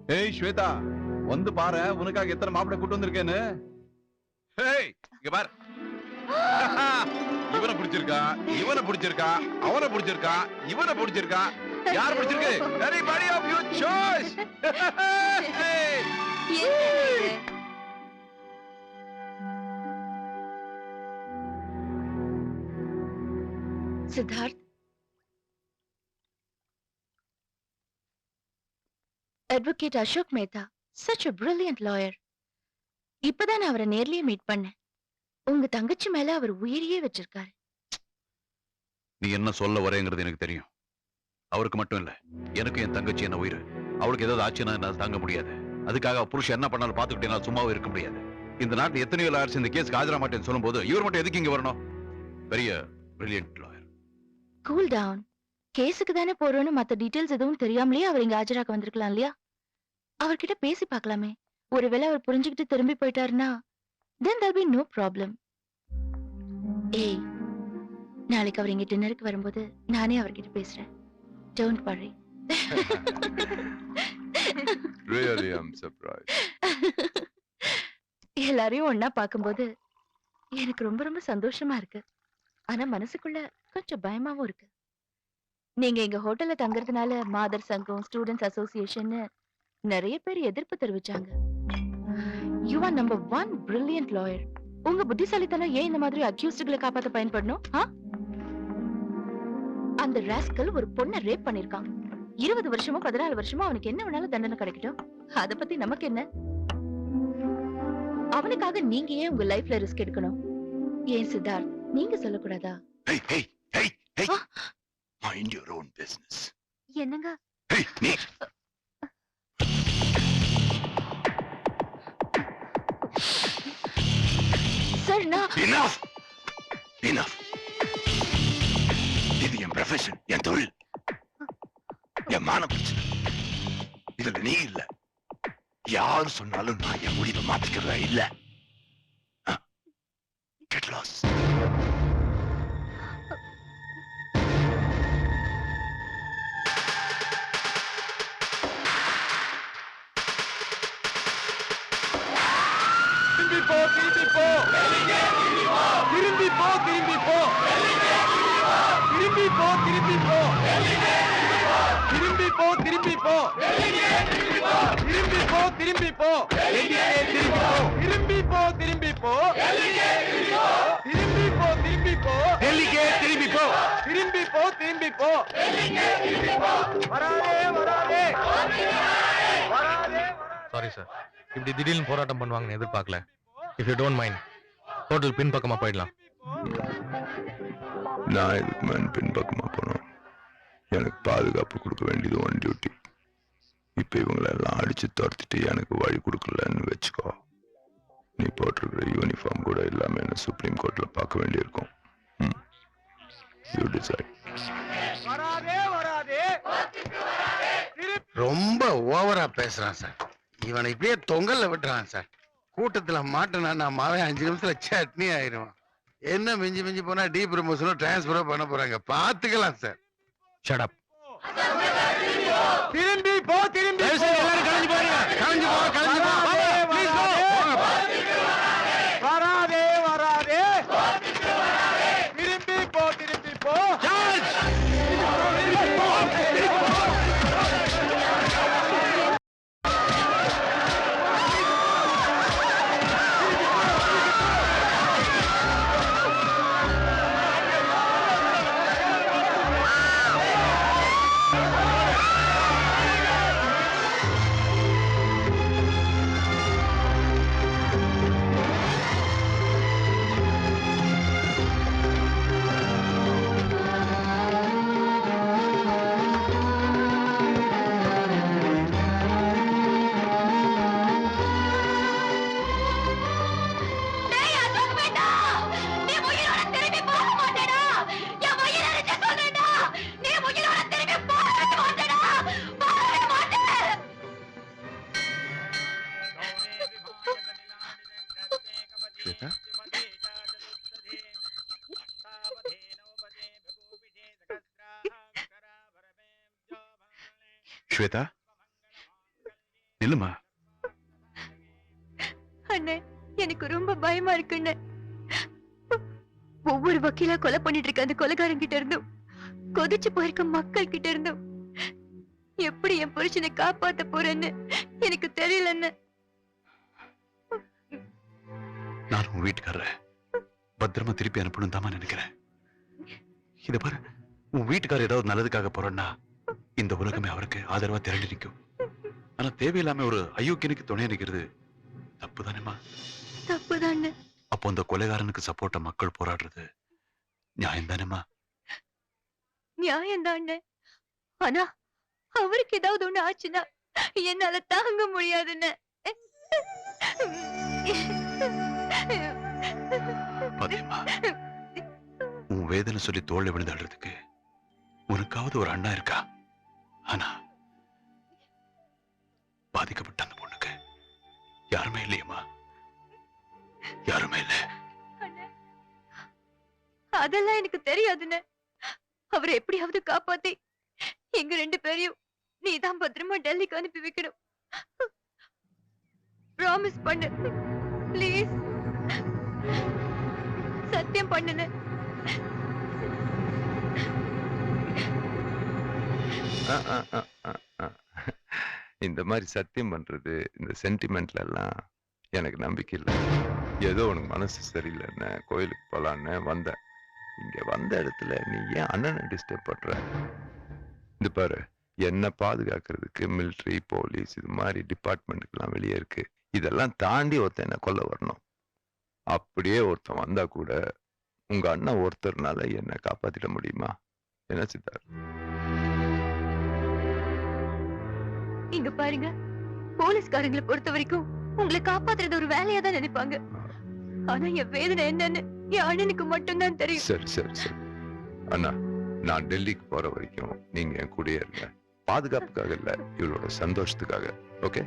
ஏய் ஸ்வேதா, வந்து பாரு உனக்காக எத்தனை மாப்பிள்ளை கூட்டு வந்திருக்கேன்னு. ஏய் இங்க பாரு. இவனை பிடிச்சிருக்கா, இவனை பிடிச்சிருக்கா, அவனை பிடிச்சிருக்கா, இவனை பிடிச்சிருக்கா. யார் பிடிச்சிருக்கு? Anybody of your choice. Siddharth, advocate Ashok Mehta, such a brilliant lawyer. இப்பதான் நான் அவரை நேர்லயே மீட் பண்ணேன். உங்க தங்கச்சி மேல அவர் உயிரியே வச்சிருக்காரு. நீ என்ன சொல்ல வரேங்கிறது எனக்கு தெரியும். அவருக்கு மட்டும் இல்ல, எனக்கு என் தங்கச்சி என்ன உயிர். அவளுக்கு ஏதாவது ஆச்சுன்னா என்னால தாங்க முடியாது. அதுக்காக புருஷன் என்ன பண்ணாலும் பாத்துக்கிட்டு என்னால சும்மாவே இருக்க முடியாது. இந்த நாட்டுல எத்தனையோ லாயர்ஸ் இந்த கேஸ்க்கு ஆஜரா மாட்டேன்னு சொல்லும் போது இவர் மட்டும் எதுக்கு இங்க வரணும்? பெரிய பிரில்லியன்ட் லாயர். Cool down. கேஸுக்கு தானே போறோம்னு மத்த டீடைல்ஸ் எதுவும் தெரியாமலேயே அவர் இங்க ஆஜராக வந்திருக்கலாம் இல்லையா? அவர்கிட்ட பேசி பார்க்கலாமே. ஒருவேளை அவர் புரிஞ்சுக்கிட்டு திரும்பி போயிட்டாருன்னா then there'll be no problem. ஏய், நாளைக்கு அவர் இங்க டின்னருக்கு வரும்போது நானே அவர்கிட்ட பேசுறேன். Don't worry. Really, I'm surprised. எல்லாரையும் ஒண்ணா பார்க்கும்போது எனக்கு ரொம்ப ரொம்ப சந்தோஷமா இருக்கு. ஆனா மனசுக்குள்ள கொஞ்சம் பயமாவும் இருக்கு. நீங்க எங்க ஹோட்டல்ல தங்கறதுனால மாதர் சங்கம், ஸ்டூடெண்ட்ஸ் அசோசியேஷன் நிறைய பேர் எதிர்ப்பு தெரிவிச்சாங்க. You are number one brilliant lawyer. உங்க புத்திசாலித்தனம் ஏன் இந்த மாதிரி அக்யூஸ்டுகளை காப்பாத்த பயன்படணும்? அந்த ராஸ்கல் ஒரு பொண்ணை ரேப் பண்ணிருக்கான். 20 வருஷமோ 14 வருஷமோ அவனுக்கு என்ன வேணாலும் தண்டனை கிடைக்கட்டும். அத பத்தி நமக்கு என்ன? அவனுக்காக நீங்க ஏன் உங்க லைஃப்ல ரிஸ்க் எடுக்கணும்? ஏன் சித்தார்த், நீங்க சொல்லக்கூடாதா? Hey, hey, hey, hey. Mind your own business. என்னங்க? Hey, நீ. சார், நான் Enough. Enough. இது என் ப்ரொஃபஷன், என் தொழில், என் மான பிரச்சனை. இதுல நீ இல்ல. யாரு சொன்னாலும் நான் என் முடிவை மாத்திக்கிறதா இல்ல. Get lost. திரும்பி போ, திரும்பி போ. திரும்பி போ, திரும்பி போ. திரும்பி போ, திரும்பி போ. திரும்பி போ, திரும்பி போ. திரும்பி போ, திரும்பி போ. திரும்பி போ, திரும்பி போ. திரும்பி போ, திரும்பி போ. டெல்லிக்கே திரும்பி போ. திரும்பி போ, திரும்பி போ. வராதே, வராதே. வராதே. சாரி சார், இப்படி திடீர்னு போராட்டம் பண்ணுவாங்கன்னு எதிர்பார்க்கல. If you don't mind, hotel பின்பக்கமா போயிடலாம். நான் இதுக்கு மேன் பின்பக்கமா போனோம். எனக்கு பாதுகாப்பு கொடுக்க வேண்டியது ஒன் டியூட்டி. இப்ப இவங்களெல்லாம் அடிச்சு துரத்திட்டு எனக்கு வழி கொடுக்கலன்னு வச்சுக்கோ, நீ போட்டிருக்கிற யூனிஃபார்ம் கூட இல்லாம என்ன சுப்ரீம் கோர்ட்ல பார்க்க வேண்டியிருக்கும். You decide. ரொம்ப ஓவரா பேசுறான் சார். இவனை இப்படியே தொங்கல்ல விட்டுறான் சார். கூட்டத்துல மாட்டினா நான் மாவே 5 நிமிஷத்துல சட்னி ஆயிடுவான். என்ன மிஞ்சி மிஞ்சி போனா டீ ப்ரமோஷனோ டிரான்ஸ்பரோ பண்ண போறாங்க, பாத்துக்கலாம் சார். Shut up. திரும்பி போ, திரும்பி போ. எல்லாரும் கலைஞ்சு போறீங்க. கலைஞ்சு போ, கலைஞ்சு போ. Please go. வராதே, வராதே. திரும்பி போ, திரும்பி போ. ஸ்வேதா, இல்லம்மா. அண்ணே எனக்கு ரொம்ப பயமா இருக்குண்ணே. ஒவ்வொரு வக்கீலா கொலை பண்ணிட்டு இருக்க அந்த கொலைகாரன் கிட்ட இருந்தும் கொதிச்சு போயிருக்க மக்கள் கிட்ட இருந்தும் எப்படி என் புருஷனை காப்பாத்த போறேன்னு எனக்கு தெரியலன்னு. நான் உன் வீட்டுக்காரர பத்திரமா திருப்பி அனுப்பணும் தாமா நினைக்கிறேன். இத பாரு, உன் வீட்டுக்காரர் ஏதாவது நல்லதுக்காக போறேன்னா இந்த உலகமே அவருக்கு ஆதரவா திரண்டு நிற்கும். ஆனா தேவையில்லாம ஒரு அயோக்கியனுக்கு துணை நிற்கிறது தப்புதானேம்மா? தப்புதான்னு. அப்போ அந்த கொலைகாரனுக்கு சப்போர்ட்டா மக்கள் போராடுறது நியாயம் தானேம்மா? நியாயம்தான். ஆனா அவருக்கு ஏதாவது ஒண்ணு ஆச்சுன்னா என்னால தாங்க முடியாதுன்னு. பாத்தியம்மா, உன் வேதனை சொல்லி தோல்ல விழுந்து அழுறதுக்கு உனக்காவது ஒரு அண்ணா இருக்கா? ஆனா பாதிக்கப்பட்ட அந்த பொண்ணுக்கு யாருமே இல்லையம்மா, யாருமே இல்ல. அதெல்லாம் எனக்கு தெரியாதுன்னு. அவரை எப்படியாவது காப்பாத்தி எங்க 2 பேரையும் நீதான் பத்திரமா டெல்லிக்கு அனுப்பி வைக்கணும். ப்ராமிஸ் பண்ணு ப்ளீஸ். சத்தியம் பண்ணுன. இந்த மாதிரி சத்தியம் பண்றது, இந்த சென்டிமெண்ட்ல எல்லாம் எனக்கு நம்பிக்கை இல்லை. ஏதோ உனக்கு மனசு சரியில்லைன்னு கோயிலுக்கு போலான்னு வந்தேன். இங்க வந்த இடத்துல நீ ஏன் அண்ணனை டிஸ்டர்ப் பண்ற? இந்த பாரு, என்ன பாதுகாக்கிறதுக்கு மிலிட்ரி, போலீஸ் இது மாதிரி டிபார்ட்மெண்ட்டுக்கெல்லாம் வெளியே இருக்கு. இதெல்லாம் தாண்டி ஒருத்தன் என்ன கொல்ல வரணும். அப்படியே ஒருத்தன் வந்தா கூட உங்க அண்ணன் ஒருத்தர்னால என்ன காப்பாத்திட முடியுமா? என்ன சித்தார்? இங்க பாருங்க, போலீஸ்காரங்களை பொறுத்த வரைக்கும் உங்களை காப்பாத்துறது ஒரு வேலையா தான் நினைப்பாங்க. ஆனா என் வேதனை என்னன்னு என் அண்ணனுக்கு மட்டும்தான் தெரியும். சரி சரி சரி அண்ணா, நான் டெல்லிக்கு போற வரைக்கும் நீங்க என் கூடயே இருங்க. பாதுகாப்புக்காக இல்ல, இவளோட சந்தோஷத்துக்காக. ஓகே?